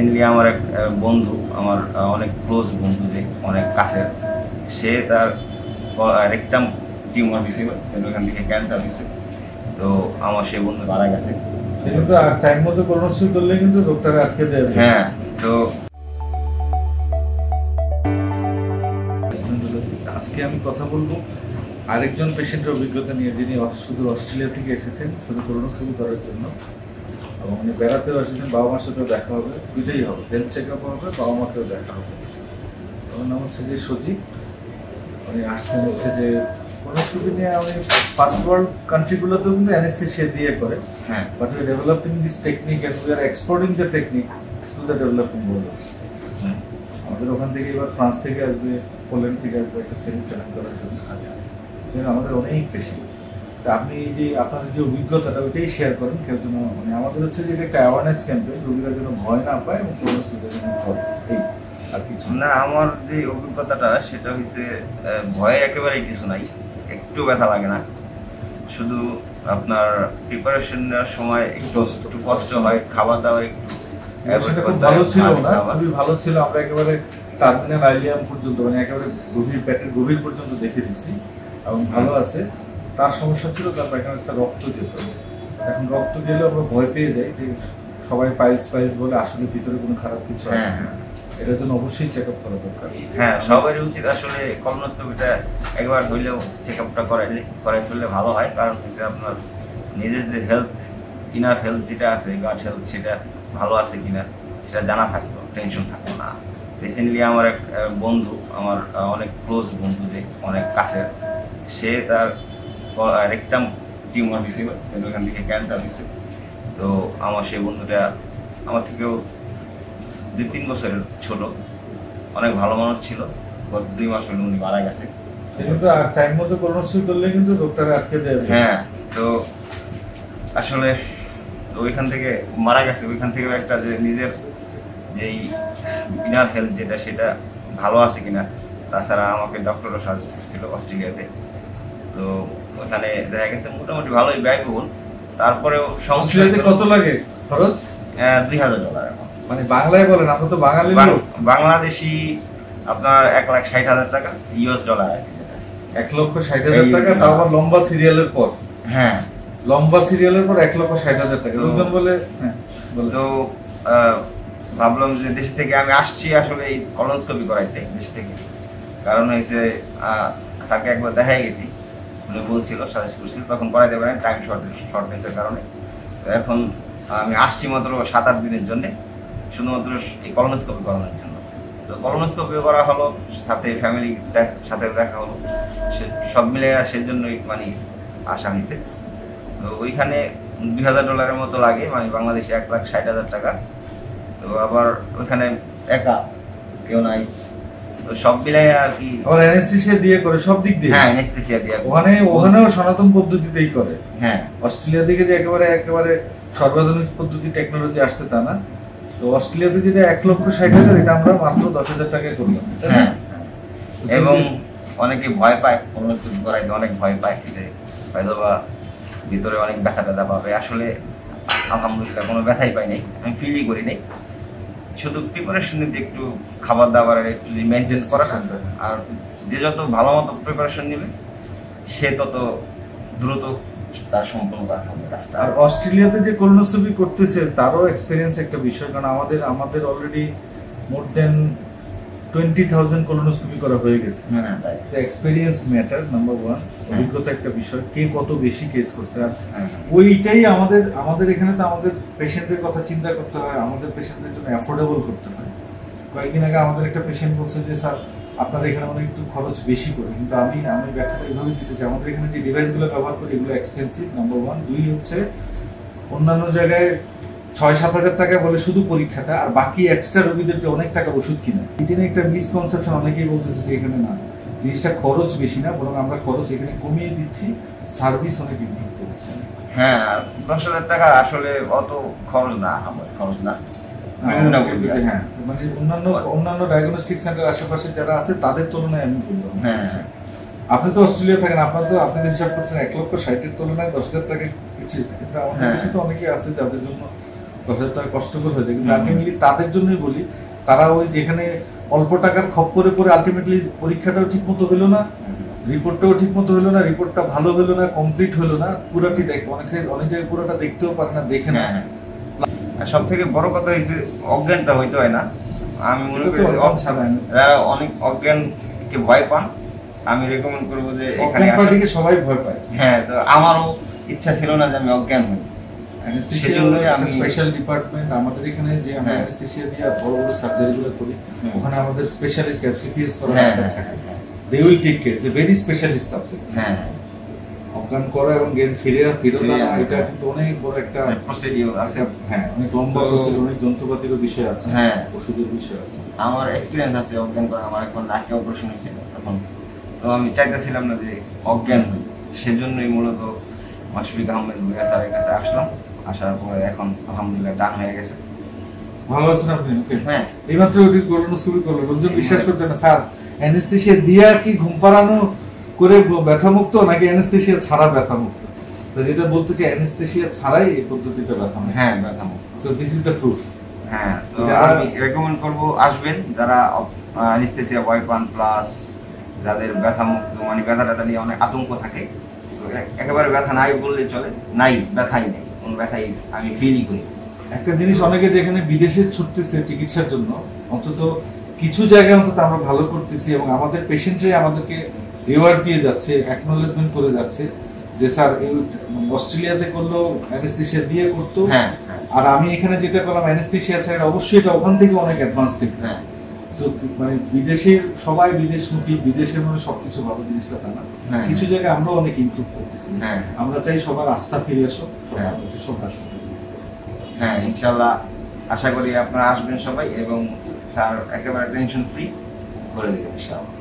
Recently আমার এক বন্ধু, আমার অনেক ক্লোজ বন্ধু, যে অনেক কাছের, সে তার রেকটাম টিউমার হয়েছিল, ওখান থেকে ক্যান্সার হয়েছে। তো আমার সেই বন্ধু মারা গেছে। কিন্তু টাইম মতো কোলোনোস্কোপি করলে কিন্তু ডক্টর আটকে দেবে। হ্যাঁ, তো আজকে আমি কথা বলবো আরেকজন পেশেন্টের অভিজ্ঞতা নিয়ে, যিনি শুধু অস্ট্রেলিয়া থেকে এসেছেন শুধু কোলোনোস্কোপি করার জন্য, এবং উনি বেড়াতেও এসেছেন, বাবা মার সাথেও দেখা হবে, দুইটাই হবে, হেলথ চেক আপ হবে, বাবা মাকেও দেখা হবে। ওর নাম হচ্ছে যে সজীব। উনি আসছেন হচ্ছে যে কোলোনোস্কোপি নিয়ে। আমি ফার্স্ট ওয়ার্ল্ড কান্ট্রিগুলোতেও কিন্তু অ্যানেস্থেসিয়া দিয়ে করে, হ্যাঁ, but we developing this technique and we are exporting the technique to the developing world. আমাদের ওখান থেকে এবার ফ্রান্স থেকে আসবে, পোল্যান্ড থেকে আসবে একটা ছেলে ট্রেনিং করার জন্য। আমাদের অনেক বেশি। তা আপনি যে আপনার যে অভিজ্ঞতাটা ওইটাই শেয়ার করেন কেউ যেন, মানে আমাদের হচ্ছে যে একটা অ্যাওয়ারনেস ক্যাম্পেইন, রোগীরা যেন ভয় না পায় এবং কোলোনোস্কোপি যেন করে, এই আর কিছু না। আমার যে অভিজ্ঞতাটা সেটা হচ্ছে ভয়ের একেবারেই কিছু নাই, একটু ব্যথা লাগে না, শুধু আপনার প্রিপারেশন নেওয়ার সময় একটু কষ্ট হয়, খাবার দাবার একটু সেটা খুব ভালো ছিল না, খুবই ভালো ছিল। আমরা একেবারে টার্মিনাল আইলিয়াম পর্যন্ত, মানে একেবারে গভীর পেটের গভীর পর্যন্ত দেখে দিচ্ছি এবং ভালো আছে। তার সমস্যা ছিল তার পায়খানা রক্ত যেত, এখন রক্ত গেলে আমরা ভয় পেয়ে যাই যে সবাই পাইলস বলে, আসলে ভিতরে কোনো খারাপ কিছু আছে না। এটার জন্য অবশ্যই চেক আপ করা দরকার। হ্যাঁ, সবারই উচিত আসলে কলোনোস্কোপিটা একবার হইলেও চেক আপটা করাই ফেললে ভালো হয়। কারণ হচ্ছে আপনার নিজের যে হেলথ, ইনার হেলথ যেটা আছে, গাট হেলথ, সেটা ভালো আছে কিনা সেটা জানা থাকলো, টেনশন থাকলো না। রিসেন্টলি আমার এক বন্ধু, আমার অনেক ক্লোজ বন্ধু, যে অনেক কাছের, সে তার রেকটাম টিউমার হয়েছিল, ওখান থেকে ক্যান্সার হয়েছে। তো আমার সেই বন্ধুটা আমার থেকেও 2-3 বছরের ছোট, অনেক ভালো মানুষ ছিল। গত 2 মাস হলো উনি মারা গেছে। কিন্তু টাইম মতো কোলোনোস্কোপি করলে কিন্তু ডক্টর আটকে দেবে। হ্যাঁ, তো আসলে ওইখান থেকে মারা গেছে, ওইখান থেকে একটা যে নিজের যেই ইনার হেলথ যেটা, সেটা ভালো আছে কিনা। তাছাড়া আমাকে ডক্টরও সাজেস্ট করছিল অস্ট্রেলিয়াতে, তো ওখানে দেখা গেছে মোটামুটি ভালোই ব্যয়বহুল। তারপরেও অস্ট্রেলিয়াতে কত লাগে খরচ? $2000। মানে বাংলায় বলেন, আমরা তো বাঙালি লোক। বাংলাদেশি আপনার $1,60,000, US ডলার। $1,60,000 টাকা, তাও আবার লম্বা সিরিয়ালের পর। হ্যাঁ, লম্বা সিরিয়ালের পর $1,60,000 টাকা। লোকজন বলে হ্যাঁ, তো ভাবলাম যে দেশ থেকে আমি আসছি আসলে এই কলোনোস্কোপি করাইতে, দেশ থেকে। কারণ হয়েছে স্যারকে একবার দেখাই গেছি, উনি বলছিল, সাজেস্ট করছিল, তখন করাইতে পারেন টাইম শর্টনেসের কারণে। তো এখন আমি আসছি মাত্র 7-8 দিনের জন্য, শুধুমাত্র এই কলোনোস্কোপি করানোর জন্য। তো কলোনোস্কোপি করা হলো, সাথে ফ্যামিলি সাথে দেখা হলো, সব মিলে সেজন্যই মানে আসা হয়েছে। তো ওইখানে $2000 মতো লাগে, মানে বাংলাদেশে $1,60,000 টাকা। তো আবার ওইখানে একা কেউ নাই, তো সব মিলাই আর কি। আবার অ্যানেস্থেসিয়া দিয়ে করে সব দিক দিয়ে। হ্যাঁ, অ্যানেস্থেসিয়া দিয়ে। ওখানেও সনাতন পদ্ধতিতেই করে। হ্যাঁ, অস্ট্রেলিয়া থেকে যে একেবারে সর্বাধুনিক পদ্ধতি টেকনোলজি আসছে তা না। তো অস্ট্রেলিয়াতে যেটা $1,60,000, এটা আমরা মাত্র $10,000 টাকায় করলাম। হ্যাঁ, এবং অনেকে ভয় পায়, কলোনোস্কোপি করাইতে অনেক ভয় পায় যে হয়তো বা ভিতরে অনেক ব্যথা পাবে। আসলে আলহামদুলিল্লাহ কোনো ব্যথাই পাই নাই, আমি ফিলই করি নাই। শুধু প্রিপারেশন নিতে একটু খাবার দাবারের একটু মেনটেন করা, আর যে যত ভালো মতো প্রিপারেশন নেবে সে তত দ্রুত তার সম্পন্ন করা হবে। আর অস্ট্রেলিয়াতে যে কোলোনোস্কোপি করতেছে তারও এক্সপেরিয়েন্স একটা বিষয়, কারণ আমাদের অলরেডি মোর দেন 20,000 কোলোনোস্কোপি করা হয়ে গেছে। Experience matter, number 1। অভিজ্ঞতা একটা বিষয়, কে কত বেশি কেস করছে। আর ওইটাই আমাদের এখানে তো আমাদের পেশেন্টদের কথা চিন্তা করতে হয়, আমাদের পেশেন্টদের জন্য অ্যাফোর্ডেবল করতে হয়। কয়েকদিন আগে আমাদের একটা পেশেন্ট বলছে যে স্যার আপনাদের এখানে অনেক একটু খরচ বেশি করে, কিন্তু আমি ব্যাখ্যাটা এইভাবে দিতে চাই, আমাদের এখানে যে ডিভাইসগুলো ব্যবহার করি এগুলো এক্সপেন্সিভ, নাম্বার 1। 2 হচ্ছে অন্যান্য জায়গায় 6-7 হাজার টাকা বলে শুধু পরীক্ষাটা, আর বাকি এক্সট্রা রোগীদের অনেক টাকার ওষুধ কিনা। এটা নিয়ে একটা মিসকনসেপশন, অনেকেই বলতেছে যে এখানে না, জিনিসটা খরচ বেশি না, বরং আমরা খরচ এখানে কমিয়ে দিচ্ছি, সার্ভিস অনেক ইমপ্রুভ করছি। হ্যাঁ, 10,000 টাকা আসলে অত খরচ না, আমার খরচ না। হ্যাঁ, মানে অন্যান্য ডায়াগনস্টিক সেন্টার আশেপাশে যারা আছে তাদের তুলনায় আমি বললাম। হ্যাঁ, আপনি তো অস্ট্রেলিয়া থাকেন, আপনাদের হিসাব করছেন $1,60,000 তুলনায় 10,000 টাকা কিছু, কিন্তু আমাদের দেশে তো অনেকে আছে যাদের জন্য 10,000 টাকা কষ্টকর হয়ে যায়, কিন্তু আলটিমেটলি তাদের জন্যই বলি, তারা ওই যেখানে অল্প টাকার খপ্পরে পরে আলটিমেটলি পরীক্ষাটাও ঠিক মতো হলো না, রিপোর্টটাও ঠিক মতো হলো না, রিপোর্টটা ভালো হলো না, কমপ্লিট হলো না, পুরোটি দেখ অনেক জায়গায় পুরোটা দেখতেও পারে না, দেখে না। সব থেকে বড় কথা হয়েছে অজ্ঞানটা হইতে হয় না। আমি মনে করি অনেক অজ্ঞানকে ভয় পান। আমি রেকমেন্ড করবো যে এখানে সবাই ভয় পায়। হ্যাঁ, তো আমারও ইচ্ছা ছিল না যে আমি অজ্ঞান হই। স্পেশাল ডিপার্টমেন্ট আমাদের এখানে, যে আমরা অ্যানেস্থেসিয়া দিয়ে বড় বড় সার্জারিগুলো করি, ওখানে আমাদের স্পেশালিস্ট এফসিপিএস করা থাকে। They will take care, it's a very specialist subject. হ্যাঁ, অজ্ঞান করা এবং জ্ঞান ফেরত আনা, এটা কিন্তু অনেক বড় একটা প্রসিডিউর আছে। হ্যাঁ, অনেক লম্বা প্রসিডিউর, অনেক যন্ত্রপাতির বিষয় আছে, হ্যাঁ, ওষুধের বিষয় আছে। আমার এক্সপেরিয়েন্স আছে অজ্ঞান করা। আমার এখন নাকে অপারেশন হয়েছিল তখন, তো আমি চাইতেছিলাম না যে অজ্ঞান হই, সেজন্যই মূলত মাশফিক আহমেদ ভুঁইয়া স্যারের কাছে আসলাম। আসার পরে এখন আলহামদুলিল্লাহ ডান হয়ে গেছে। ভালো আছেন আপনি? ওকে, হ্যাঁ, এইমাত্র ওটি কোলোনোস্কোপি করলো, লোকজন বিশ্বাস করছে না স্যার অ্যানেস্থেসিয়া দিয়া কি ঘুম পাড়ানো করে ব্যথামুক্ত, নাকি অ্যানেস্থেসিয়া ছাড়া ব্যথামুক্ত? তো যেটা বলতে চাই, অ্যানেস্থেসিয়া ছাড়াই এই পদ্ধতিটা ব্যথামুক্ত। হ্যাঁ, ব্যথামুক্ত। So this is the proof. হ্যাঁ, তো আমি রেকমেন্ড করব আসবেন যারা অ্যানেস্থেসিয়া ভয় পান, প্লাস যাদের ব্যথামুক্ত, মানে ব্যথা নিয়ে অনেক আতঙ্ক থাকে। তো একেবারে ব্যথা নাই বললে চলে, নাই, ব্যথাই নেই, কোনো ব্যথাই আমি ফিলই করি। একটা জিনিস, অনেকে যেখানে বিদেশে ছুটতেছে চিকিৎসার জন্য, অন্তত কিছু জায়গায় অন্তত আমরা ভালো করতেছি এবং আমাদের পেশেন্টরাই আমাদেরকে রিওয়ার্ড দিয়ে যাচ্ছে, অ্যাকনোলেজমেন্ট করে যাচ্ছে যে স্যার এই অস্ট্রেলিয়াতে করলো অ্যানেস্থেসিয়া দিয়ে করতো, আর আমি এখানে যেটা করলাম অ্যানেস্থেসিয়া ছাড়া, অবশ্যই এটা ওখান থেকে অনেক অ্যাডভান্স টেকনিক। সো মানে বিদেশের সবাই বিদেশমুখী, বিদেশের মানে সবকিছু ভালো জিনিসটা তা না, কিছু জায়গায় আমরা অনেক ইমপ্রুভ করতেছি। আমরা চাই সবার আস্থা ফিরে আসো, সব হ্যাঁ, ইনশাআল্লাহ আশা করি আপনারা আসবেন সবাই, এবং স্যার একেবারে টেনশন ফ্রি করে দেবেন ইনশাআল্লাহ।